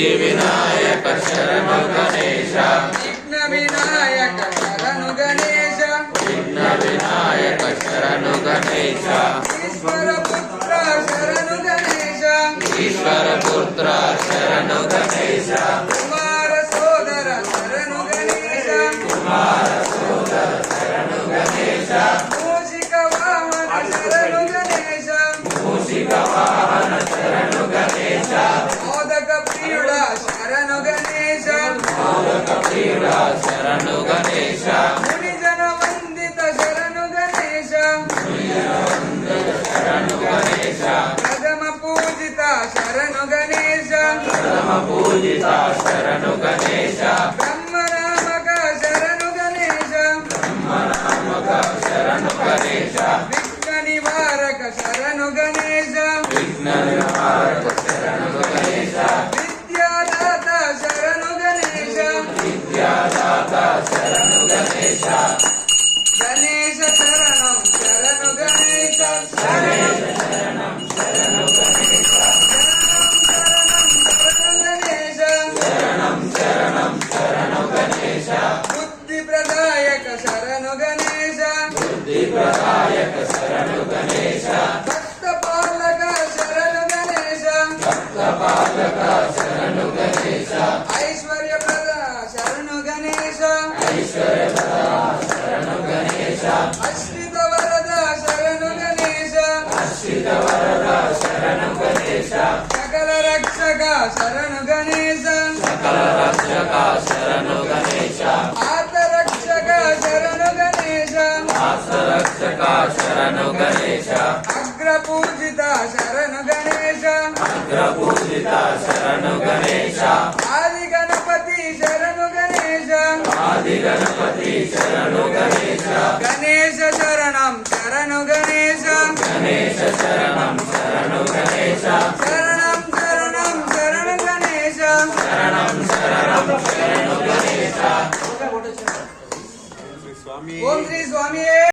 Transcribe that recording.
ಸಿದ್ಧಿ ವಿನಾಯಕ ಶರಣು ಗಣೇಶ ವಿಘ್ನ ವಿನಾಯಕ ಶರಣು ಗಣೇಶ ವಿಘ್ನ ವಿನಾಯಕ ಶರಣು ಗಣೇಶ ಈಶ್ವರ ಪುತ್ರ ಶರಣು ಗಣೇಶ ಈಶ್ವರ ಪುತ್ರ ಶರಣು ಗಣೇಶ ಕುಮಾರ ಸೋದರ ಶರಣು ಗಣೇಶ ಕುಮಾರ ಸೋದರ ಶರಣು ಗಣೇಶ ಮೂಷಿಕ ವಾಹನ ಶರಣು ಗಣೇಶ ಮೂಷಿಕ ವಾಹನ ಶರಣು ಗಣೇಶ ಮೋದಕ ಪ್ರಿಯುಡ ಶರಣು ಗಣೇಶ ಮೋದಕ ಪ್ರಿಯುಡ ಶರಣು ಗಣೇಶ ಮುನಿಜನ ವಂದಿತ ಶರಣು ಗಣೇಶ ಶರಣು ಗಣೇಶ ಪ್ರಥಮ ಪೂಜಿತ ಶರಣು ಗಣೇಶ ಪ್ರಥಮ ಪೂಜಿತ ಶರಣು ಗಣೇಶ ಬ್ರಹ್ಮನಾಮಕ ಶರಣು ಗಣೇಶ ಬ್ರಹ್ಮನಾಮಕ ಶರಣು ಗಣೇಶ ವಿಘ್ನ ನಿವಾರಕ ಶರಣು ಗಣೇಶ ವಿಘ್ನ ನಿವಾರಕ ಶರಣು ಗಣೇಶ ವಿದ್ಯಾದಾತ ಶರಣು ಗಣೇಶ ವಿದ್ಯಾದಾತ ಶರಣು ಗಣೇಶ ಗಣೇಶ ಶರಣಂ ಶರಣು ಗಣೇಶ ಗಣೇಶ ಶರಣಂ ಶರಣು ಗಣೇಶ ಶರಣಂ ಶರಣಂ ಶರಣು ಗಣೇಶ ಬುದ್ಧಿ ಪ್ರದಾಯಕ ಶರಣು ಗಣೇಶ ಬುದ್ಧಿ ಪ್ರದಾಯಕ ಶರಣು ಗಣೇಶ ಭಕ್ತ ಪಾಲಕ ಶರಣು ಗಣೇಶ ಭಕ್ತ ಪಾಲಕ ಶರಣು ಗಣೇಶ ಐಶ್ವರ್ಯ ಪ್ರದ ಶರಣು ಗಣೇಶ ಐಶ್ವರ್ಯದ ಶರಣು ಗಣೇಶ ಅಶ್ರಿತ ವರದ ಶರಣು ಗಣೇಶ ಅಶ್ರಿತ ವರದ ಶರಣು ಗಣೇಶ ಸಕಲ ರಕ್ಷಕ ಶರಣು ಗಣೇಶ ಸಕಲ ರಕ್ಷಕ ಶರಣು ಗಣೇಶ ಆತ ರಕ್ಷಕ ಶರಣು ಗಣೇಶ ಆಸ ರಕ್ಷಕ ಶರಣು ಗಣೇಶ ಅಗ್ರ ಪೂಜಿತ ಶರಣು ಗಣೇಶ ಅಗ್ರ ಪೂಜಿತ ಶರಣು ಗಣೇಶ ಆದಿ ಗಣಪತಿ ಶರಣು ಗಣೇಶ ಆದಿ ಗಣಪತಿ ಶರಣು ಗಣೇಶ ಗಣೇಶ ಶರಣಂ ಶರಣು ಗಣೇಶ ಗಣೇಶ ಶರಣಂ